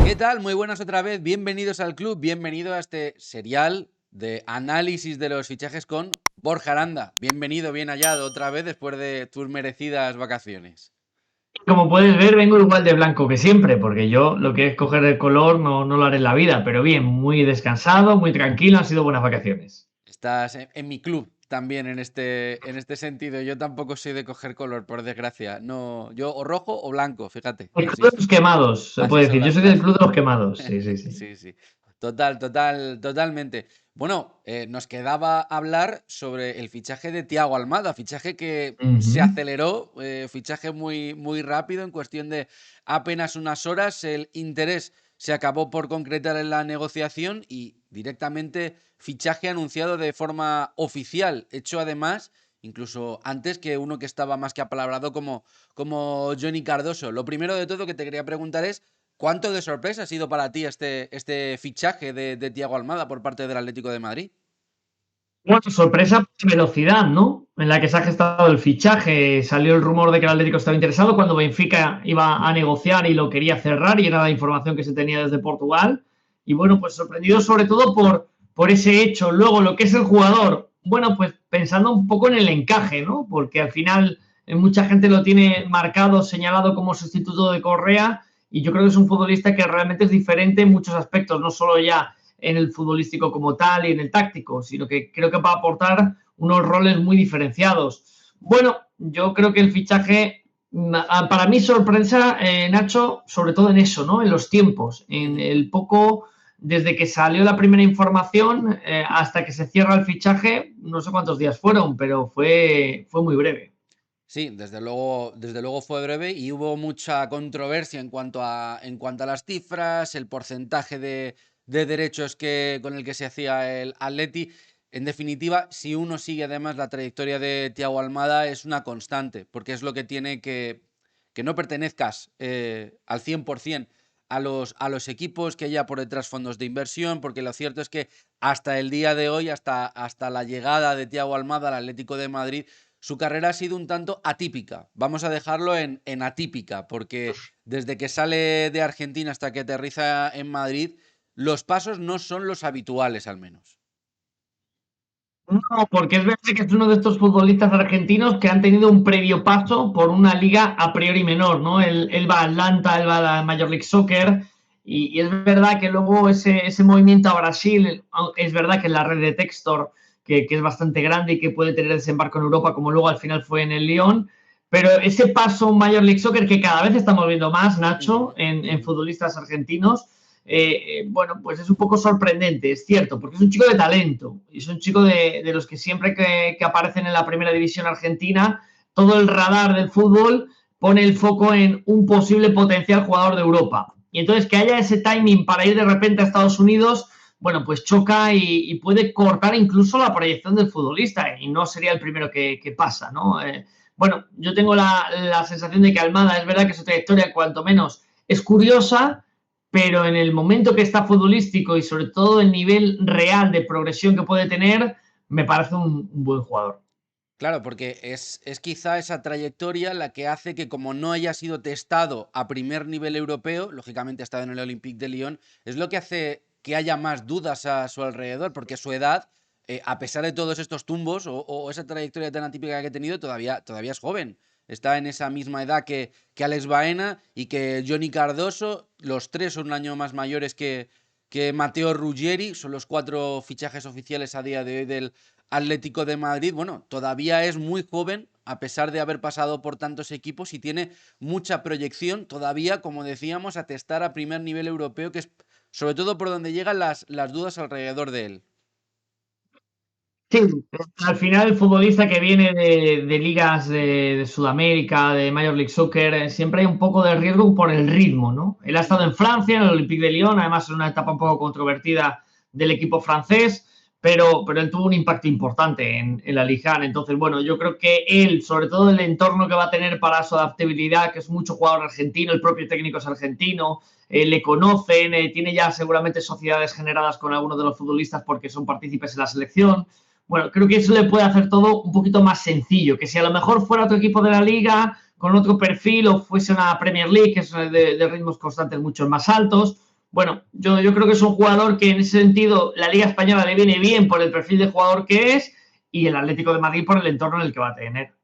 ¿Qué tal? Muy buenas otra vez. Bienvenidos al club. Bienvenido a este serial de análisis de los fichajes con Borja Aranda. Bienvenido, bien hallado otra vez después de tus merecidas vacaciones. Como puedes ver, vengo igual de blanco que siempre, porque yo lo que es coger el color no lo haré en la vida, pero bien, muy descansado, muy tranquilo, han sido buenas vacaciones. Estás en mi club también en este sentido. Yo tampoco soy de coger color, por desgracia. No, yo o rojo o blanco, fíjate. El club de los quemados, se Así puede son decir. Yo las soy del cosas. club de los quemados, sí, sí, sí. Sí, sí. Totalmente. Bueno, nos quedaba hablar sobre el fichaje de Thiago Almada, fichaje que se Ujú. aceleró, fichaje muy, muy rápido, en cuestión de apenas unas horas. El interés se acabó por concretar en la negociación y directamente fichaje anunciado de forma oficial, hecho además incluso antes que uno que estaba más que apalabrado como Johnny Cardoso. Lo primero de todo que te quería preguntar es: ¿cuánto de sorpresa ha sido para ti este fichaje de Thiago Almada por parte del Atlético de Madrid? Bueno, sorpresa, velocidad, ¿no? En la que se ha gestado el fichaje. Salió el rumor de que el Atlético estaba interesado cuando Benfica iba a negociar y lo quería cerrar, y era la información que se tenía desde Portugal. Y bueno, pues sorprendido sobre todo por ese hecho. Luego, lo que es el jugador, bueno, pues pensando un poco en el encaje, ¿no? Porque al final mucha gente lo tiene marcado, señalado como sustituto de Correa, y yo creo que es un futbolista que realmente es diferente en muchos aspectos, no solo ya en el futbolístico como tal y en el táctico, sino que creo que va a aportar unos roles muy diferenciados. Bueno, yo creo que el fichaje, para mí sorpresa, Nacho, sobre todo en eso, ¿no? En los tiempos, en Ujú. el poco, desde que salió la primera información hasta que se cierra el fichaje, no sé cuántos días fueron, pero fue muy breve. Sí, desde luego fue breve y hubo mucha controversia en cuanto a las cifras, el porcentaje de derechos con el que se hacía el Atleti. En definitiva, si uno sigue además la trayectoria de Thiago Almada, es una constante, porque es lo que tiene que no pertenezcas al 100% a los equipos, que haya por detrás fondos de inversión, porque lo cierto es que hasta el día de hoy, hasta la llegada de Thiago Almada al Atlético de Madrid, su carrera ha sido un tanto atípica. Vamos a dejarlo en atípica, porque desde que sale de Argentina hasta que aterriza en Madrid, los pasos no son los habituales, al menos. No, porque es verdad que es uno de estos futbolistas argentinos que han tenido un previo paso por una liga a priori menor, ¿no? Él va a Atlanta, él va a la Major League Soccer, y es verdad que luego ese movimiento a Brasil, es verdad que en la red de Textor, que es bastante grande y que puede tener desembarco en Europa, como luego al final fue en el Lyon, pero ese paso Major League Soccer que cada vez estamos viendo más, Nacho, Ujú, en ujú. futbolistas argentinos, bueno, pues es un poco sorprendente, es cierto, porque es un chico de talento, y es un chico de los que siempre que aparecen en la primera división argentina, todo el radar del fútbol pone el foco en un posible potencial jugador de Europa. Y entonces que haya ese timing para ir de repente a Estados Unidos, bueno, pues choca y puede cortar incluso la proyección del futbolista, y no sería el primero que pasa, ¿no? Bueno, yo tengo la sensación de que Almada, es verdad que su trayectoria, cuanto menos, es curiosa, pero en el momento que está futbolístico y sobre todo el nivel real de progresión que puede tener, me parece un buen jugador. Claro, porque es quizá esa trayectoria la que hace que, como no haya sido testado a primer nivel europeo, lógicamente ha estado en el Olympique de Lyon, es lo que hace que haya más dudas a su alrededor, porque su edad, a pesar de todos estos tumbos o esa trayectoria tan atípica que ha tenido, todavía es joven. Está en esa misma edad que Alex Baena y que Johnny Cardoso. Los tres son un año más mayores que Matteo Ruggeri. Son los cuatro fichajes oficiales a día de hoy del Atlético de Madrid. Bueno, todavía es muy joven, a pesar de haber pasado por tantos equipos, y tiene mucha proyección todavía, como decíamos, a testar a primer nivel europeo, que es sobre todo por donde llegan las dudas alrededor de él. Sí, al final el futbolista que viene de ligas de Sudamérica, de Major League Soccer, siempre hay un poco de riesgo por el ritmo, ¿no? Él ha estado en Francia, en el Olympique de Lyon, además en una etapa un poco controvertida del equipo francés, pero él tuvo un impacto importante en la Liga. Entonces, bueno, yo creo que él, sobre todo el entorno que va a tener para su adaptabilidad, que es mucho jugador argentino, el propio técnico es argentino, le conocen, tiene ya seguramente sociedades generadas con algunos de los futbolistas porque son partícipes en la selección. Bueno, creo que eso le puede hacer todo un poquito más sencillo, que si a lo mejor fuera otro equipo de la liga, con otro perfil, o fuese una Premier League, que es de ritmos constantes mucho más altos, Bueno, yo creo que es un jugador que en ese sentido la Liga Española le viene bien por el perfil de jugador que es y el Atlético de Madrid por el entorno en el que va a tener.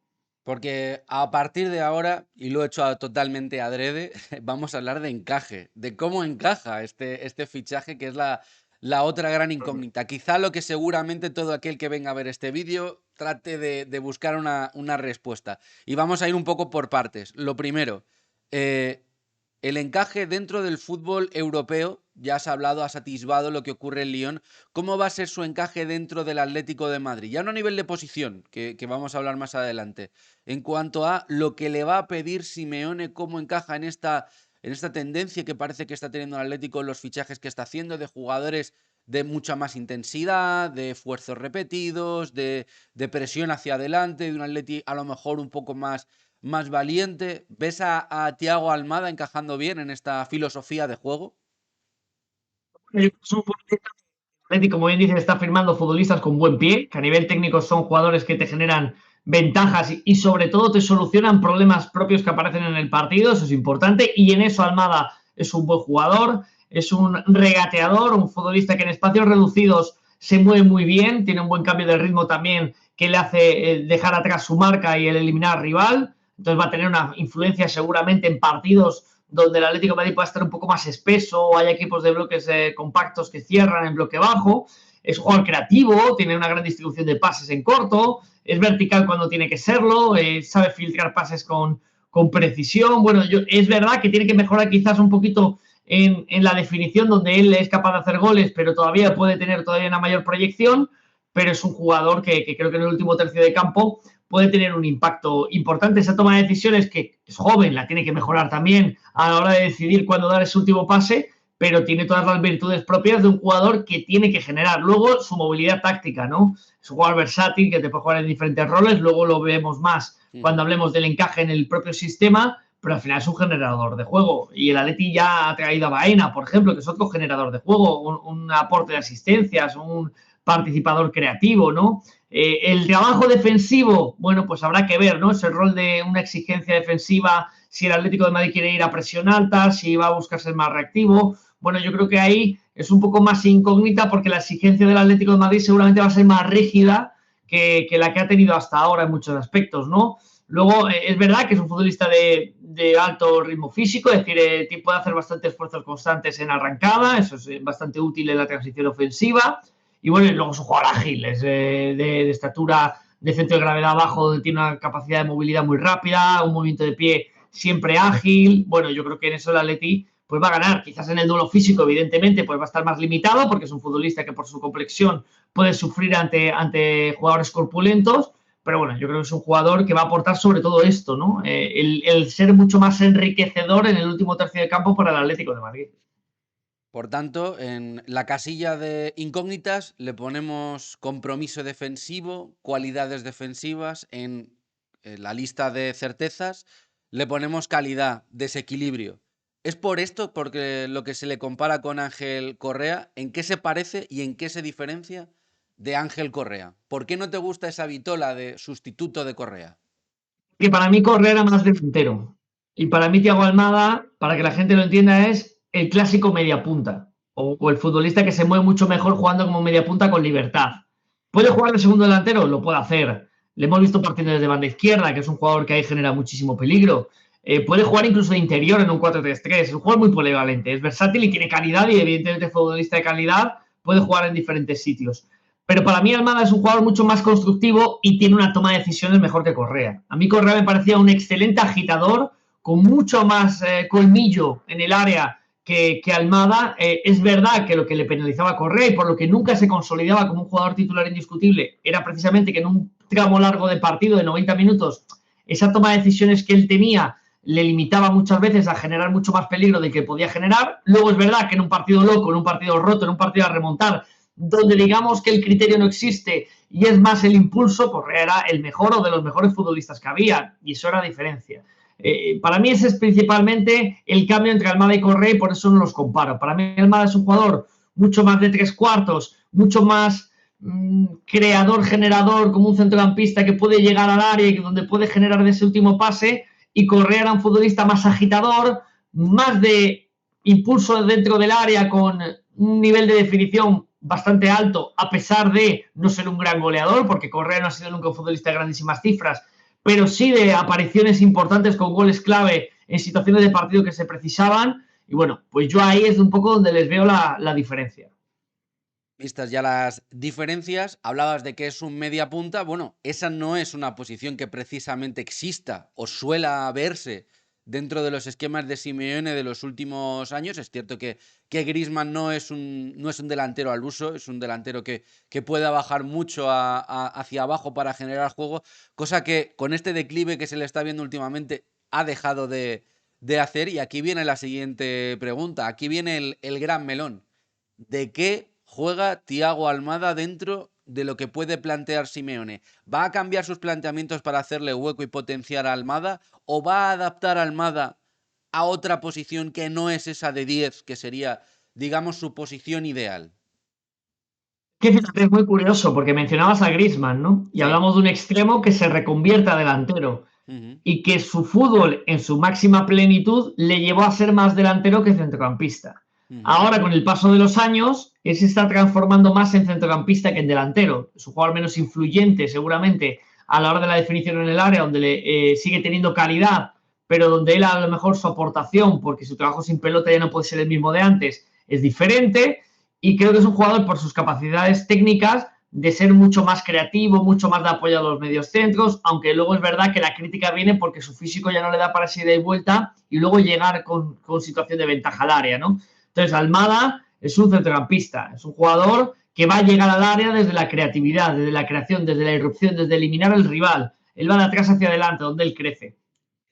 Porque a partir de ahora, y lo he hecho totalmente adrede, vamos a hablar de encaje, de cómo encaja este fichaje, que es la otra gran incógnita. Quizá lo que seguramente todo aquel que venga a ver este vídeo trate de buscar una respuesta. Y vamos a ir un poco por partes. Lo primero, eh, el encaje dentro del fútbol europeo, ya has hablado, has atisbado lo que ocurre en Lyon. ¿Cómo va a ser su encaje dentro del Atlético de Madrid? Ya no a nivel de posición, que vamos a hablar más adelante. En cuanto a lo que le va a pedir Simeone, cómo encaja en esta tendencia que parece que está teniendo el Atlético en los fichajes que está haciendo, de jugadores de mucha más intensidad, de esfuerzos repetidos, de presión hacia adelante, de un Atleti a lo mejor un poco más valiente. ¿Ves a Thiago Almada encajando bien en esta filosofía de juego? Como bien dices, está firmando futbolistas con buen pie, que a nivel técnico son jugadores que te generan ventajas y sobre todo te solucionan problemas propios que aparecen en el partido, eso es importante, y en eso Almada es un buen jugador, es un regateador, un futbolista que en espacios reducidos se mueve muy bien, tiene un buen cambio de ritmo también que le hace dejar atrás su marca y el eliminar al rival, entonces va a tener una influencia seguramente en partidos donde el Atlético de Madrid pueda estar un poco más espeso, hay equipos de bloques compactos que cierran en bloque bajo, es jugador creativo, tiene una gran distribución de pases en corto, es vertical cuando tiene que serlo, sabe filtrar pases con precisión. Bueno, es verdad que tiene que mejorar quizás un poquito en la definición, donde él es capaz de hacer goles, pero todavía puede tener todavía una mayor proyección, pero es un jugador que creo que en el último tercio de campo puede tener un impacto importante. Esa toma de decisiones, que es joven, la tiene que mejorar también a la hora de decidir cuándo dar ese último pase, pero tiene todas las virtudes propias de un jugador que tiene que generar. Luego, su movilidad táctica, ¿no? Es un jugador versátil que te puede jugar en diferentes roles, luego lo vemos más cuando hablemos del encaje en el propio sistema, pero al final es un generador de juego. Y el Atleti ya ha traído a Baena, por ejemplo, que es otro generador de juego, un aporte de asistencias, un participador creativo, ¿no? El trabajo defensivo, bueno, pues habrá que ver, ¿no? Es el rol de una exigencia defensiva, si el Atlético de Madrid quiere ir a presión alta, si va a buscar ser más reactivo. Bueno, yo creo que ahí es un poco más incógnita porque la exigencia del Atlético de Madrid seguramente va a ser más rígida que la que ha tenido hasta ahora en muchos aspectos, ¿no? Luego, es verdad que es un futbolista de alto ritmo físico, es decir, puede hacer bastantes esfuerzos constantes en arrancada, eso es bastante útil en la transición ofensiva. Y bueno, luego es un jugador ágil, es de estatura, de centro de gravedad bajo, donde tiene una capacidad de movilidad muy rápida, un movimiento de pie siempre ágil. Bueno, yo creo que en eso el Atleti pues va a ganar. Quizás en el duelo físico, evidentemente, pues va a estar más limitado, porque es un futbolista que por su complexión puede sufrir ante jugadores corpulentos. Pero bueno, yo creo que es un jugador que va a aportar sobre todo esto, ¿no? El ser mucho más enriquecedor en el último tercio de campo para el Atlético de Madrid. Por tanto, en la casilla de incógnitas le ponemos compromiso defensivo, cualidades defensivas. En la lista de certezas le ponemos calidad, desequilibrio. Es por esto, porque lo que se le compara con Ángel Correa, ¿en qué se parece y en qué se diferencia de Ángel Correa? ¿Por qué no te gusta esa vitola de sustituto de Correa? Que para mí Correa era más delantero. Y para mí Thiago Almada, para que la gente lo entienda, es el clásico mediapunta. O el futbolista que se mueve mucho mejor jugando como mediapunta con libertad. ¿Puede jugar de segundo delantero? Lo puede hacer. Le hemos visto partiendo desde banda izquierda, que es un jugador que ahí genera muchísimo peligro. Puede jugar incluso de interior en un 4-3-3. Es un jugador muy polivalente. Es versátil y tiene calidad y evidentemente futbolista de calidad puede jugar en diferentes sitios. Pero para mí Almada es un jugador mucho más constructivo y tiene una toma de decisiones mejor que Correa. A mí Correa me parecía un excelente agitador, con mucho más colmillo en el área que Almada. Es verdad que lo que le penalizaba a Correa y por lo que nunca se consolidaba como un jugador titular indiscutible era precisamente que en un tramo largo de partido de 90 minutos esa toma de decisiones que él tenía le limitaba muchas veces a generar mucho más peligro del que podía generar. Luego es verdad que en un partido loco, en un partido roto, en un partido a remontar, donde digamos que el criterio no existe y es más el impulso, Correa era el mejor o de los mejores futbolistas que había, y eso era la diferencia. Para mí ese es principalmente el cambio entre Almada y Correa, y por eso no los comparo. Para mí Almada es un jugador mucho más de tres cuartos, mucho más creador, generador, como un centrocampista que puede llegar al área y donde puede generar de ese último pase, y Correa era un futbolista más agitador, más de impulso dentro del área con un nivel de definición bastante alto, a pesar de no ser un gran goleador, porque Correa no ha sido nunca un futbolista de grandísimas cifras, pero sí de apariciones importantes con goles clave en situaciones de partido que se precisaban. Y bueno, pues yo ahí es un poco donde les veo la diferencia. Vistas ya las diferencias, hablabas de que es un media punta. Bueno, esa no es una posición que precisamente exista o suela verse dentro de los esquemas de Simeone de los últimos años. Es cierto que Griezmann no es un delantero al uso, es un delantero que pueda bajar mucho hacia abajo para generar juego, cosa que con este declive que se le está viendo últimamente ha dejado de hacer. Y aquí viene la siguiente pregunta, aquí viene el gran melón. ¿De qué juega Thiago Almada dentro de lo que puede plantear Simeone? ¿Va a cambiar sus planteamientos para hacerle hueco y potenciar a Almada? ¿O va a adaptar a Almada a otra posición que no es esa de 10, que sería, digamos, su posición ideal? Que fíjate, es muy curioso porque mencionabas a Griezmann, ¿no? Y Sí. hablamos de un extremo que se reconvierta a delantero Uh-huh. y que su fútbol en su máxima plenitud le llevó a ser más delantero que centrocampista. Uh-huh. Ahora, con el paso de los años, él se está transformando más en centrocampista que en delantero. Es un jugador menos influyente, seguramente, a la hora de la definición en el área, donde sigue teniendo calidad, pero donde él a lo mejor su aportación, porque su trabajo sin pelota ya no puede ser el mismo de antes, es diferente. Y creo que es un jugador por sus capacidades técnicas de ser mucho más creativo, mucho más de apoyo a los medios centros, aunque luego es verdad que la crítica viene porque su físico ya no le da para esa ida y vuelta y luego llegar con situación de ventaja al área, ¿no? Entonces, Almada es un centrocampista, es un jugador que va a llegar al área desde la creatividad, desde la creación, desde la irrupción, desde eliminar al rival. Él va de atrás hacia adelante, donde él crece.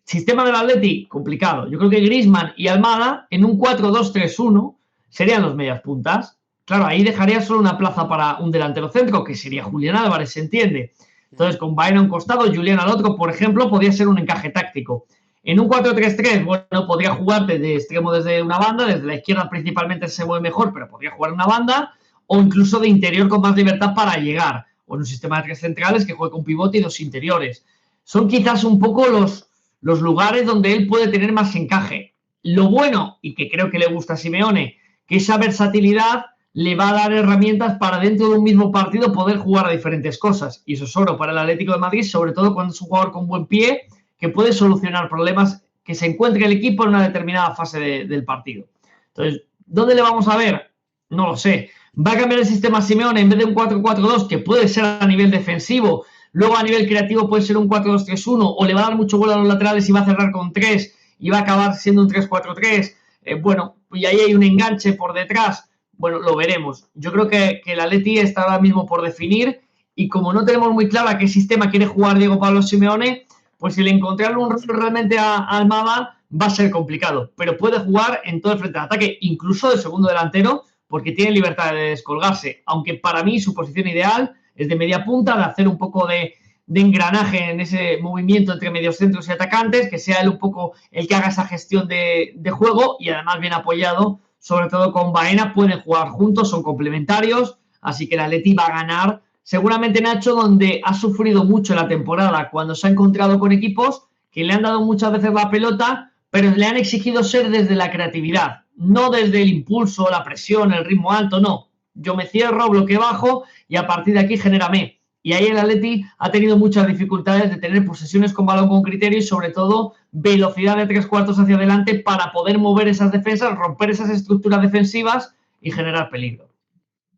Sistema del Atleti, complicado. Yo creo que Griezmann y Almada en un 4-2-3-1 serían los medias puntas. Claro, ahí dejaría solo una plaza para un delantero centro, que sería Julián Álvarez, se entiende. Entonces, con Baena a un costado, Julián al otro, por ejemplo, podría ser un encaje táctico. En un 4-3-3, bueno, podría jugar desde extremo desde una banda, desde la izquierda principalmente se mueve mejor, pero podría jugar en una banda, o incluso de interior con más libertad para llegar, o en un sistema de tres centrales que juegue con pivote y dos interiores. Son quizás un poco los lugares donde él puede tener más encaje. Lo bueno, y que creo que le gusta a Simeone, que esa versatilidad le va a dar herramientas para dentro de un mismo partido poder jugar a diferentes cosas. Y eso es oro para el Atlético de Madrid, sobre todo cuando es un jugador con buen pie que puede solucionar problemas que se encuentre el equipo en una determinada fase del partido. Entonces, ¿dónde le vamos a ver? No lo sé. ¿Va a cambiar el sistema Simeone en vez de un 4-4-2, que puede ser a nivel defensivo? Luego a nivel creativo puede ser un 4-2-3-1 o le va a dar mucho vuelo a los laterales y va a cerrar con 3 y va a acabar siendo un 3-4-3. Bueno, y ahí hay un enganche por detrás. Bueno, lo veremos. Yo creo que el Atleti está ahora mismo por definir y como no tenemos muy claro a qué sistema quiere jugar Diego Pablo Simeone, pues el encontrar un rol realmente a Almada va a ser complicado, pero puede jugar en todo el frente de ataque, incluso de segundo delantero, porque tiene libertad de descolgarse, aunque para mí su posición ideal es de media punta, de hacer un poco de engranaje en ese movimiento entre mediocentros y atacantes, que sea él un poco el que haga esa gestión de juego y además bien apoyado, sobre todo con Baena, pueden jugar juntos, son complementarios, así que el Atleti va a ganar. Seguramente Nacho, donde ha sufrido mucho la temporada cuando se ha encontrado con equipos que le han dado muchas veces la pelota, pero le han exigido ser desde la creatividad, no desde el impulso, la presión, el ritmo alto, no. Yo me cierro, bloque bajo y a partir de aquí genérame. Y ahí el Atleti ha tenido muchas dificultades de tener posesiones con balón con criterio y sobre todo velocidad de 3/4 hacia adelante para poder mover esas defensas, romper esas estructuras defensivas y generar peligro.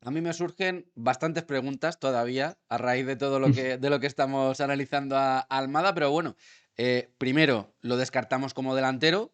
A mí me surgen bastantes preguntas todavía a raíz de todo de lo que estamos analizando a Almada, pero bueno, primero lo descartamos como delantero,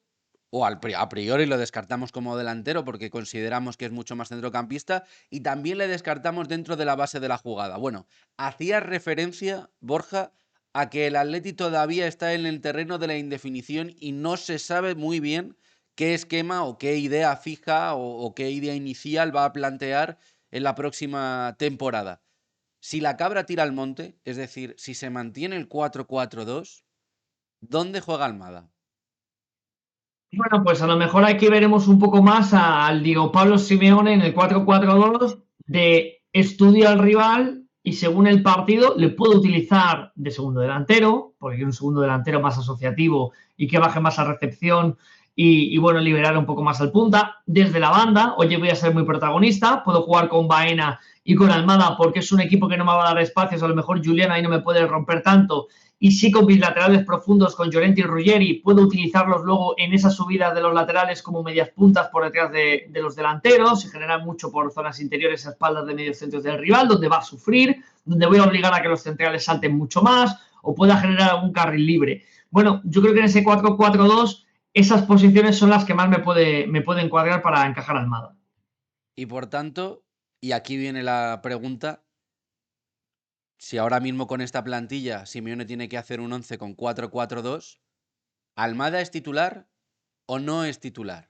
o a priori lo descartamos como delantero porque consideramos que es mucho más centrocampista, y también le descartamos dentro de la base de la jugada. Bueno, hacía referencia, Borja, a que el Atleti todavía está en el terreno de la indefinición y no se sabe muy bien qué esquema o qué idea fija o qué idea inicial va a plantear en la próxima temporada. Si la cabra tira al monte, es decir, si se mantiene el 4-4-2, ¿dónde juega Almada? Bueno, pues a lo mejor aquí veremos un poco más al Diego Pablo Simeone en el 4-4-2 de estudio al rival y según el partido le puede utilizar de segundo delantero, porque es un segundo delantero más asociativo y que baje más a recepción y bueno, liberar un poco más al punta. Desde la banda, oye, voy a ser muy protagonista, puedo jugar con Baena y con Almada porque es un equipo que no me va a dar espacios, a lo mejor Julián ahí no me puede romper tanto, y sí con mis laterales profundos, con Llorente y Ruggeri, puedo utilizarlos luego en esas subidas de los laterales como medias puntas por detrás de los delanteros, se generan mucho por zonas interiores a espaldas de medios centros del rival, donde va a sufrir, donde voy a obligar a que los centrales salten mucho más, o pueda generar algún carril libre. Bueno, yo creo que en ese 4-4-2 esas posiciones son las que más me puede encuadrar para encajar a Almada. Y por tanto, y aquí viene la pregunta, si ahora mismo con esta plantilla Simeone tiene que hacer un 11 con 4-4-2, ¿Almada es titular o no es titular?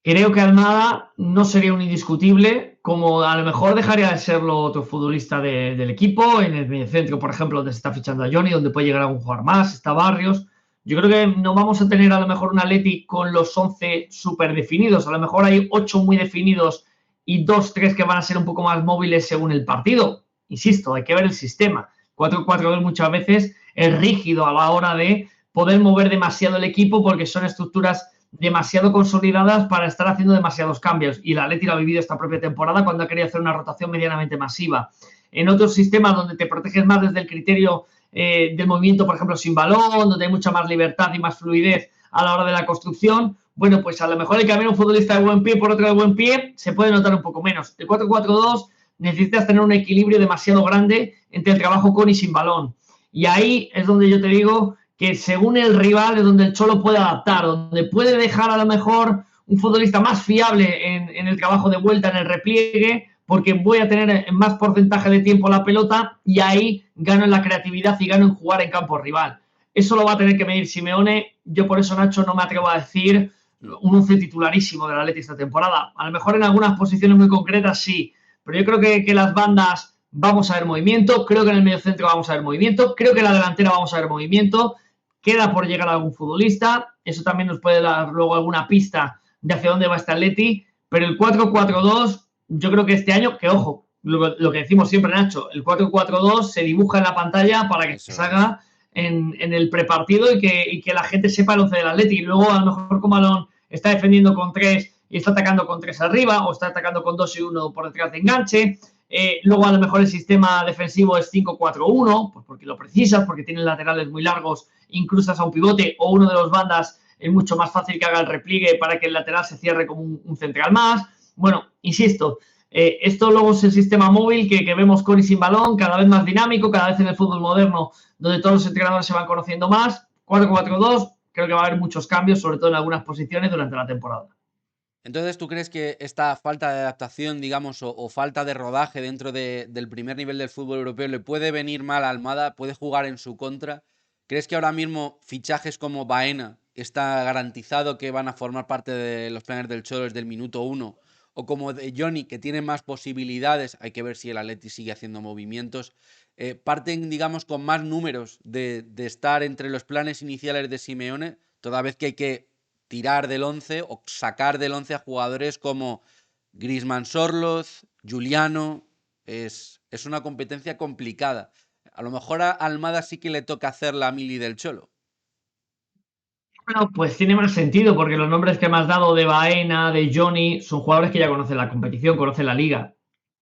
Creo que Almada no sería un indiscutible, como a lo mejor dejaría de serlo otro futbolista del equipo, en el mediocentro, por ejemplo, donde se está fichando a Johnny, donde puede llegar a un jugador más, está Barrios. Yo creo que no vamos a tener a lo mejor un Atleti con los 11 súper definidos, a lo mejor hay 8 muy definidos y 2, 3 que van a ser un poco más móviles según el partido. Insisto, hay que ver el sistema. 4-4-2 muchas veces es rígido a la hora de poder mover demasiado el equipo porque son estructuras demasiado consolidadas para estar haciendo demasiados cambios, y el Atleti lo ha vivido esta propia temporada cuando ha querido hacer una rotación medianamente masiva. En otros sistemas donde te proteges más desde el criterio del movimiento, por ejemplo, sin balón, donde hay mucha más libertad y más fluidez a la hora de la construcción, bueno, pues a lo mejor el cambiar un futbolista de buen pie por otro de buen pie se puede notar un poco menos. El 4-4-2 necesitas tener un equilibrio demasiado grande entre el trabajo con y sin balón, y ahí es donde yo te digo que según el rival es donde el Cholo puede adaptar, donde puede dejar a lo mejor un futbolista más fiable en el trabajo de vuelta, en el repliegue, porque voy a tener más porcentaje de tiempo la pelota y ahí gano en la creatividad y gano en jugar en campo rival. Eso lo va a tener que medir Simeone. Yo por eso, Nacho, no me atrevo a decir un 11 titularísimo del Atleti esta temporada. A lo mejor en algunas posiciones muy concretas sí, pero yo creo que las bandas vamos a ver movimiento, creo que en el mediocentro vamos a ver movimiento, creo que en la delantera vamos a ver movimiento. Queda por llegar a algún futbolista, eso también nos puede dar luego alguna pista de hacia dónde va este Atleti, pero el 4-4-2, yo creo que este año, que ojo, lo que decimos siempre, Nacho, el 4-4-2 se dibuja en la pantalla para que se haga en el prepartido y que la gente sepa el 11 del Atleti, y luego a lo mejor Comalón está defendiendo con 3 y está atacando con 3 arriba, o está atacando con 2 y 1 por detrás de enganche. Luego a lo mejor el sistema defensivo es 5-4-1, pues porque lo precisas, porque tienen laterales muy largos, incrustas a un pivote, o uno de los bandas es mucho más fácil que haga el repliegue para que el lateral se cierre como un central más. Bueno, insisto, esto luego es el sistema móvil que vemos con y sin balón, cada vez más dinámico, cada vez en el fútbol moderno, donde todos los entrenadores se van conociendo más. 4-4-2, creo que va a haber muchos cambios, sobre todo en algunas posiciones durante la temporada. Entonces, ¿tú crees que esta falta de adaptación, digamos, o falta de rodaje dentro del primer nivel del fútbol europeo le puede venir mal a Almada, puede jugar en su contra? ¿Crees que ahora mismo fichajes como Baena está garantizado que van a formar parte de los planes del Cholo desde el minuto 1? O como de Johnny, que tiene más posibilidades, hay que ver si el Atleti sigue haciendo movimientos, parten, digamos, con más números de estar entre los planes iniciales de Simeone, toda vez que hay que tirar del 11 o sacar del 11 a jugadores como Griezmann, Sorloz, Juliano. Es una competencia complicada. A lo mejor a Almada sí que le toca hacer la mili del Cholo. Bueno, pues tiene más sentido, porque los nombres que me has dado de Baena, de Johnny, son jugadores que ya conocen la competición, conocen la liga.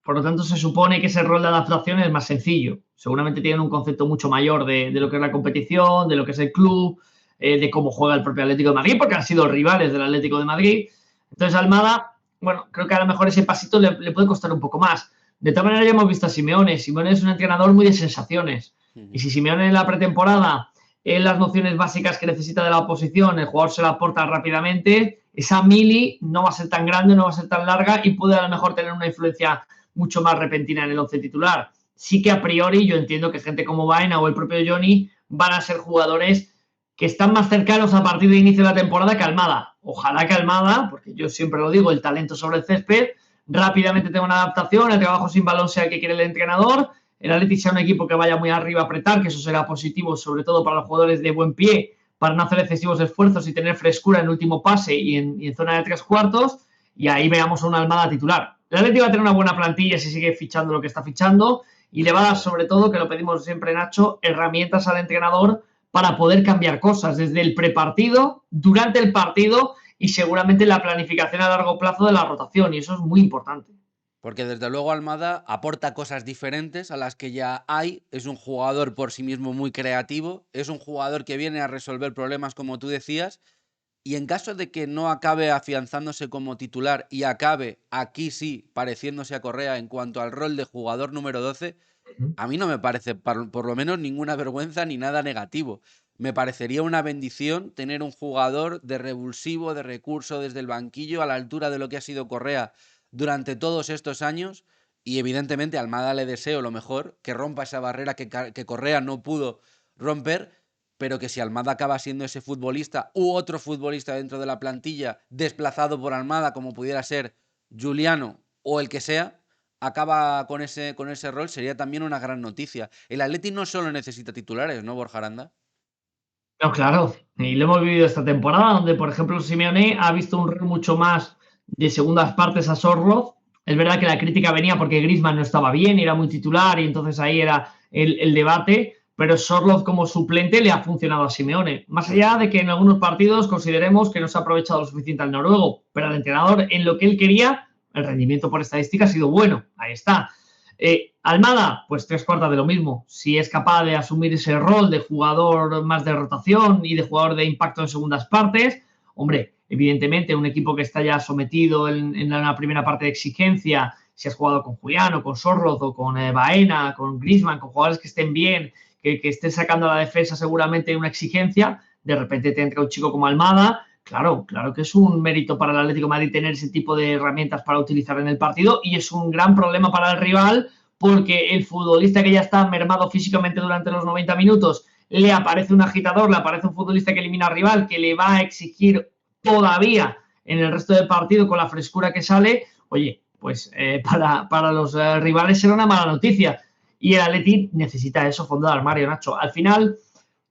Por lo tanto, se supone que ese rol de adaptación es más sencillo. Seguramente tienen un concepto mucho mayor de lo que es la competición, de lo que es el club, de cómo juega el propio Atlético de Madrid, porque han sido rivales del Atlético de Madrid. Entonces, Almada, bueno, creo que a lo mejor ese pasito le puede costar un poco más. De todas maneras, ya hemos visto a Simeone. Simeone es un entrenador muy de sensaciones. Y si Simeone en la pretemporada, en las nociones básicas que necesita de la oposición, el jugador se la aporta rápidamente, esa mili no va a ser tan grande, no va a ser tan larga y puede a lo mejor tener una influencia mucho más repentina en el 11 titular. Sí que a priori yo entiendo que gente como Baena o el propio Johnny van a ser jugadores que están más cercanos a partir de inicio de la temporada que Almada. Ojalá que Almada, porque yo siempre lo digo, el talento sobre el césped, rápidamente tenga una adaptación, el trabajo sin balón sea el que quiere el entrenador, el Atleti sea un equipo que vaya muy arriba a apretar, que eso será positivo sobre todo para los jugadores de buen pie, para no hacer excesivos esfuerzos y tener frescura en el último pase y en zona de 3/4, y ahí veamos a una Almada titular. El Atleti va a tener una buena plantilla si sigue fichando lo que está fichando, y le va a dar, sobre todo, que lo pedimos siempre, Nacho, herramientas al entrenador para poder cambiar cosas desde el prepartido, durante el partido y seguramente la planificación a largo plazo de la rotación, y eso es muy importante. Porque desde luego Almada aporta cosas diferentes a las que ya hay. Es un jugador por sí mismo muy creativo. Es un jugador que viene a resolver problemas, como tú decías. Y en caso de que no acabe afianzándose como titular y acabe, aquí sí, pareciéndose a Correa en cuanto al rol de jugador número 12, a mí no me parece, por lo menos, ninguna vergüenza ni nada negativo. Me parecería una bendición tener un jugador de revulsivo, de recurso desde el banquillo, a la altura de lo que ha sido Correa durante todos estos años. Y evidentemente a Almada le deseo lo mejor, que rompa esa barrera que Correa no pudo romper, pero que si Almada acaba siendo ese futbolista u otro futbolista dentro de la plantilla desplazado por Almada, como pudiera ser Juliano o el que sea, acaba con ese rol, sería también una gran noticia. El Atleti no solo necesita titulares, ¿no, Borja Aranda? No, claro, y lo hemos vivido esta temporada, donde, por ejemplo, Simeone ha visto un rol mucho más de segundas partes a Sorloth. Es verdad que la crítica venía porque Griezmann no estaba bien, era muy titular y entonces ahí era el debate, pero Sorloth como suplente le ha funcionado a Simeone. Más allá de que en algunos partidos consideremos que no se ha aprovechado lo suficiente al noruego, pero al entrenador en lo que él quería, el rendimiento por estadística ha sido bueno, ahí está. Almada, pues 3/4 de lo mismo. Si es capaz de asumir ese rol de jugador más de rotación y de jugador de impacto en segundas partes, hombre, evidentemente un equipo que está ya sometido en una primera parte de exigencia, si has jugado con Juliano, con Sorloth o con Baena, con Griezmann, con jugadores que estén bien, que estén sacando a la defensa seguramente una exigencia, de repente te entra un chico como Almada. Claro, claro que es un mérito para el Atlético de Madrid tener ese tipo de herramientas para utilizar en el partido y es un gran problema para el rival porque el futbolista que ya está mermado físicamente durante los 90 minutos le aparece un agitador, le aparece un futbolista que elimina al rival, que le va a exigir todavía en el resto del partido con la frescura que sale. Oye, pues para los rivales será una mala noticia. Y el Atleti necesita eso, fondo de armario, Nacho. Al final,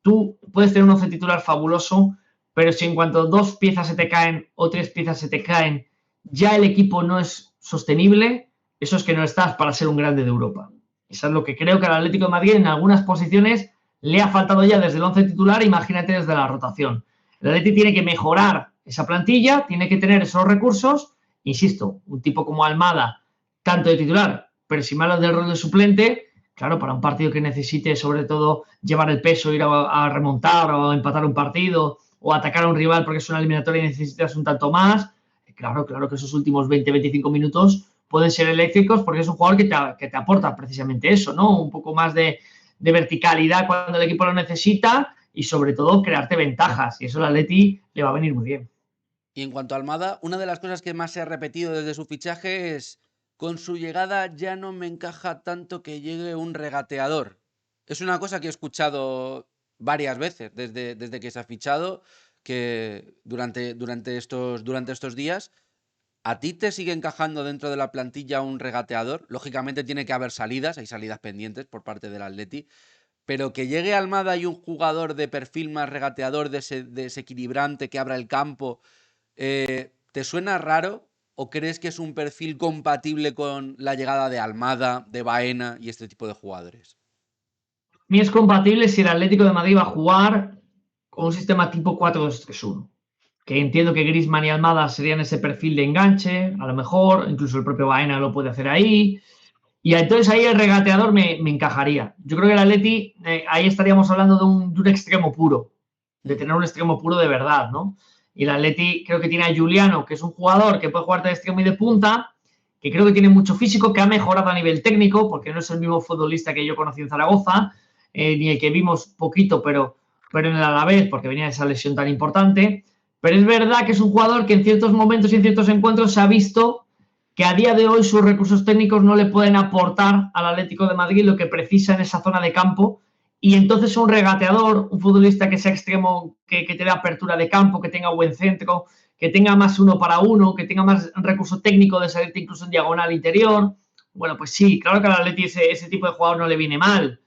tú puedes tener un once titular fabuloso, pero si en cuanto dos piezas se te caen o tres piezas se te caen, ya el equipo no es sostenible, eso es que no estás para ser un grande de Europa. Eso es lo que creo que al Atlético de Madrid en algunas posiciones le ha faltado ya desde el once titular, imagínate desde la rotación. El Atlético tiene que mejorar esa plantilla, tiene que tener esos recursos, insisto, un tipo como Almada, tanto de titular, pero si malo del rol de suplente, claro, para un partido que necesite sobre todo llevar el peso, ir a remontar o a empatar un partido o atacar a un rival porque es una eliminatoria y necesitas un tanto más, claro que esos últimos 20-25 minutos pueden ser eléctricos porque es un jugador que te aporta precisamente eso, ¿no? Un poco más de verticalidad cuando el equipo lo necesita y sobre todo crearte ventajas y eso al Atleti le va a venir muy bien. Y en cuanto a Almada, una de las cosas que más se ha repetido desde su fichaje es: con su llegada ya no me encaja tanto que llegue un regateador. Es una cosa que he escuchado varias veces desde que se ha fichado, que durante estos días. ¿A ti te sigue encajando dentro de la plantilla un regateador? Lógicamente tiene que haber salidas, hay salidas pendientes por parte del Atleti, pero que llegue Almada y un jugador de perfil más regateador, desequilibrante, que abra el campo, ¿te suena raro o crees que es un perfil compatible con la llegada de Almada, de Baena y este tipo de jugadores? A mí es compatible si el Atlético de Madrid va a jugar con un sistema tipo 4-2-3-1. Que entiendo que Griezmann y Almada serían ese perfil de enganche, a lo mejor, incluso el propio Baena lo puede hacer ahí. Y entonces ahí el regateador me encajaría. Yo creo que el Atleti, ahí estaríamos hablando de un extremo puro, de tener un extremo puro de verdad, ¿no? Y el Atleti creo que tiene a Juliano, que es un jugador que puede jugar de extremo y de punta, que creo que tiene mucho físico, que ha mejorado a nivel técnico, porque no es el mismo futbolista que yo conocí en Zaragoza, ni el que vimos poquito, pero en el Alavés, porque venía de esa lesión tan importante. Pero es verdad que es un jugador que en ciertos momentos y en ciertos encuentros se ha visto que a día de hoy sus recursos técnicos no le pueden aportar al Atlético de Madrid lo que precisa en esa zona de campo. Y entonces un regateador, un futbolista que sea extremo, que tenga apertura de campo, que tenga buen centro, que tenga más uno para uno, que tenga más recurso técnico de salirte incluso en diagonal interior. Bueno, pues sí, claro que al Atleti ese tipo de jugador no le viene mal.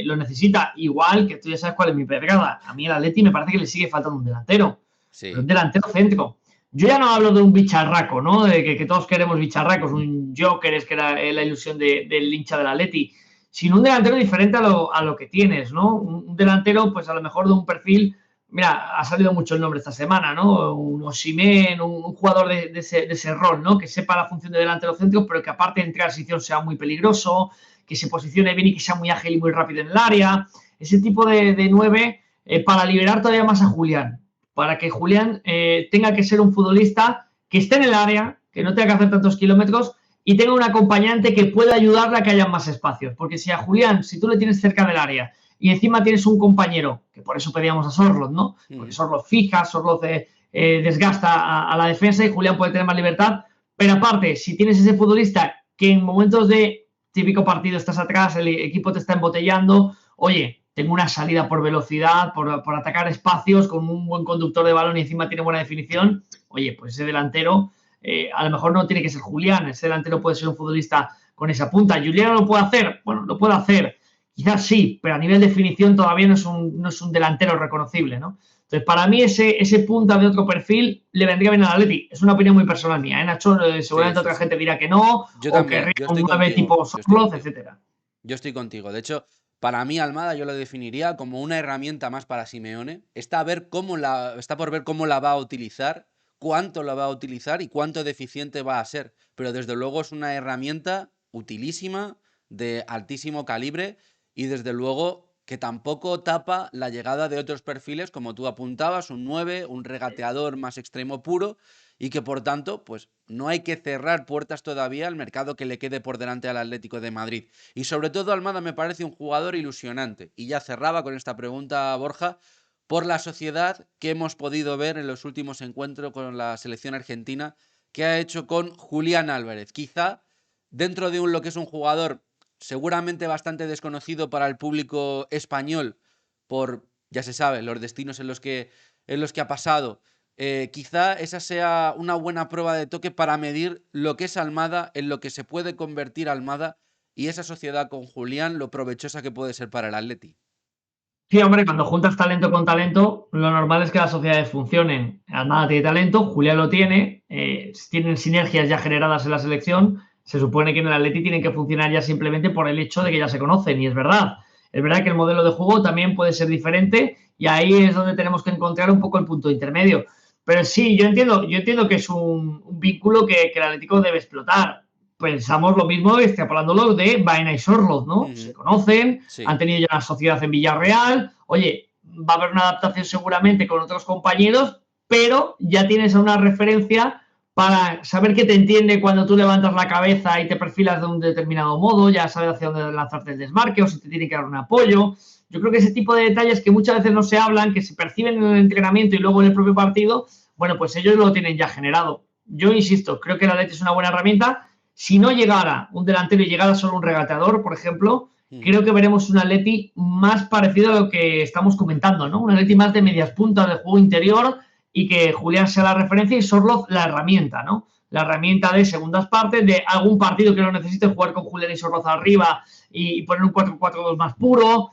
Lo necesita. Igual que tú ya sabes cuál es mi pedrada. A mí el Atleti me parece que le sigue faltando un delantero. Pero un Sí. delantero centro. Yo ya no hablo de un bicharraco, ¿no? De que todos queremos bicharracos, un Joker es que era la ilusión del hincha del Atleti. sino un delantero diferente a lo que tienes, ¿no? Un delantero, pues a lo mejor de un perfil, mira, ha salido mucho el nombre esta semana, ¿no? Un Osimhen, un jugador de ese rol, ¿no? Que sepa la función de delantero centro, pero que aparte en transición sea muy peligroso, que se posicione bien y que sea muy ágil y muy rápido en el área. Ese tipo de 9 para liberar todavía más a Julián, para que Julián tenga que ser un futbolista que esté en el área, que no tenga que hacer tantos kilómetros y tenga un acompañante que pueda ayudarle a que haya más espacios. Porque si a Julián, si tú le tienes cerca del área y encima tienes un compañero, que por eso pedíamos a Sorloth, ¿no? Porque Sorloth fija, Sorloth desgasta a la defensa y Julián puede tener más libertad. Pero aparte, si tienes ese futbolista que en momentos de típico partido estás atrás, el equipo te está embotellando, oye, tengo una salida por velocidad, por atacar espacios, con un buen conductor de balón y encima tiene buena definición, oye, pues ese delantero a lo mejor no tiene que ser Julián, ese delantero puede ser un futbolista con esa punta. ¿Julián lo puede hacer? Bueno, lo puede hacer, quizás sí, pero a nivel de definición todavía no es un delantero reconocible, ¿no? Entonces, para mí ese punta de otro perfil le vendría bien al Atleti. Es una opinión muy personal mía, ¿eh, Nacho? Seguramente Sí, otra sí. gente dirá que no, Yo o también, querría yo un estoy 9 contigo, tipo yo estoy Sorloth, contigo. etcétera. Yo estoy contigo. De hecho, para mí Almada yo lo definiría como una herramienta más para Simeone. Está por ver cómo la va a utilizar, cuánto la va a utilizar y cuánto deficiente va a ser. Pero desde luego es una herramienta utilísima, de altísimo calibre y desde luego que tampoco tapa la llegada de otros perfiles, como tú apuntabas, un 9, un regateador más extremo puro, y que por tanto, pues no hay que cerrar puertas todavía al mercado que le quede por delante al Atlético de Madrid. Y sobre todo Almada me parece un jugador ilusionante. Y ya cerraba con esta pregunta, Borja, por la sociedad que hemos podido ver en los últimos encuentros con la selección argentina que ha hecho con Julián Álvarez. Quizá dentro de lo que es un jugador seguramente bastante desconocido para el público español por, ya se sabe, los destinos en los que ha pasado. Quizá esa sea una buena prueba de toque para medir lo que es Almada, en lo que se puede convertir Almada y esa sociedad con Julián, lo provechosa que puede ser para el Atleti. Sí, hombre, cuando juntas talento con talento, lo normal es que las sociedades funcionen. Almada tiene talento, Julián lo tiene, tienen sinergias ya generadas en la selección. Se supone que en el Atleti tienen que funcionar ya simplemente por el hecho de que ya se conocen, y es verdad. Es verdad que el modelo de juego también puede ser diferente y ahí es donde tenemos que encontrar un poco el punto intermedio. Pero sí, yo entiendo que es un vínculo que el Atlético debe explotar. Pensamos lo mismo, extrapolándolo de Baena y Sorloth, ¿no? Se conocen, han Sí. tenido ya una sociedad en Villarreal, oye, va a haber una adaptación seguramente con otros compañeros, pero ya tienes una referencia para saber que te entiende cuando tú levantas la cabeza y te perfilas de un determinado modo, ya sabes hacia dónde lanzarte el desmarque o si te tiene que dar un apoyo. Yo creo que ese tipo de detalles que muchas veces no se hablan, que se perciben en el entrenamiento y luego en el propio partido, bueno, pues ellos lo tienen ya generado. Yo insisto, creo que la Leti es una buena herramienta. Si no llegara un delantero y llegara solo un regateador, por ejemplo, creo que veremos un Atleti más parecido a lo que estamos comentando, ¿no? Un Atleti más de medias puntas de juego interior y que Julián sea la referencia y Sorloth la herramienta, ¿no? La herramienta de segundas partes, de algún partido que lo necesite jugar con Julián y Sorloth arriba y poner un 4-4-2 más puro.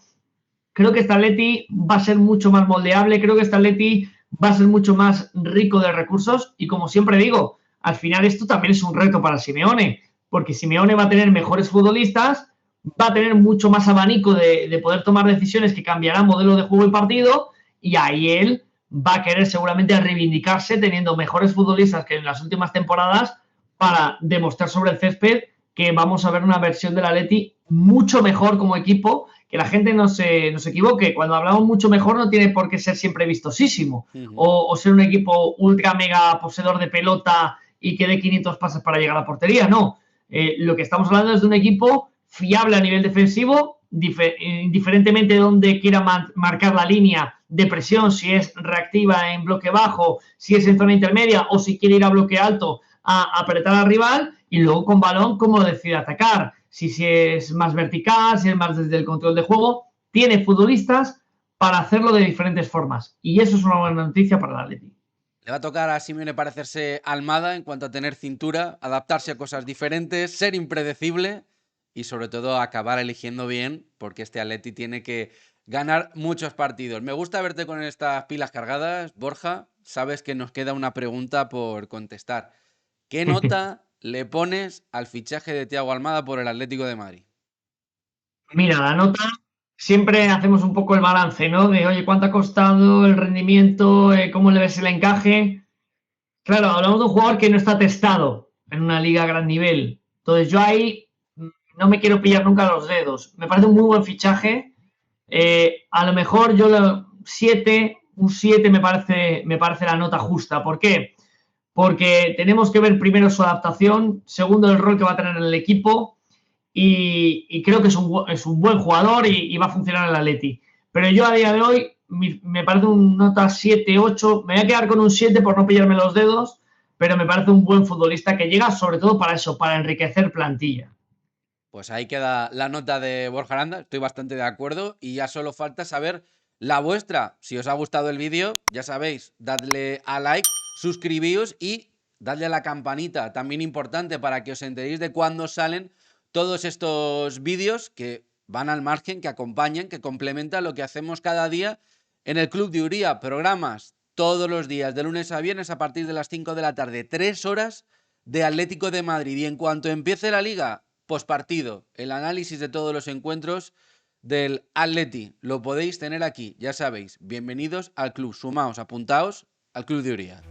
Creo que este Atleti va a ser mucho más moldeable, creo que este Atleti va a ser mucho más rico de recursos y como siempre digo, al final esto también es un reto para Simeone, porque Simeone va a tener mejores futbolistas, va a tener mucho más abanico de poder tomar decisiones que cambiarán modelo de juego y partido y ahí él va a querer seguramente reivindicarse teniendo mejores futbolistas que en las últimas temporadas para demostrar sobre el césped que vamos a ver una versión del Atleti mucho mejor como equipo, que la gente no se equivoque. Cuando hablamos mucho mejor no tiene por qué ser siempre vistosísimo o ser un equipo ultra mega poseedor de pelota y que dé 500 pases para llegar a la portería. No, lo que estamos hablando es de un equipo fiable a nivel defensivo, indiferentemente de dónde quiera marcar la línea de presión, si es reactiva en bloque bajo, si es en zona intermedia o si quiere ir a bloque alto a apretar al rival y luego con balón cómo decide atacar. Si es más vertical, si es más desde el control de juego, tiene futbolistas para hacerlo de diferentes formas. Y eso es una buena noticia para el Atleti. Le va a tocar a Simeone parecerse Almada en cuanto a tener cintura, adaptarse a cosas diferentes, ser impredecible y sobre todo acabar eligiendo bien, porque este Atleti tiene que ganar muchos partidos. Me gusta verte con estas pilas cargadas, Borja. Sabes que nos queda una pregunta por contestar. ¿Qué nota le pones al fichaje de Thiago Almada por el Atlético de Madrid? Mira, la nota, siempre hacemos un poco el balance, ¿no? De, oye, ¿cuánto ha costado el rendimiento? ¿Cómo le ves el encaje? Claro, hablamos de un jugador que no está testado en una liga a gran nivel. Entonces yo ahí no me quiero pillar nunca los dedos. Me parece un muy buen fichaje. A lo mejor yo un 7 me parece la nota justa. ¿Por qué? Porque tenemos que ver primero su adaptación, segundo el rol que va a tener en el equipo y creo que es un buen jugador y va a funcionar en el Atleti. Pero yo a día de hoy me parece un nota 7-8. Me voy a quedar con un 7 por no pillarme los dedos, pero me parece un buen futbolista que llega sobre todo para eso, para enriquecer plantilla. Pues ahí queda la nota de Borja Aranda, estoy bastante de acuerdo y ya solo falta saber la vuestra. Si os ha gustado el vídeo, ya sabéis, dadle a like, suscribíos y dadle a la campanita, también importante para que os enteréis de cuándo salen todos estos vídeos que van al margen, que acompañan, que complementan lo que hacemos cada día en el Club de Uría. Programas todos los días, de lunes a viernes a partir de las 5 de la tarde, 3 horas de Atlético de Madrid. Y en cuanto empiece la liga, postpartido, el análisis de todos los encuentros del Atleti. Lo podéis tener aquí, ya sabéis. Bienvenidos al club, sumaos, apuntaos al Club de Uría.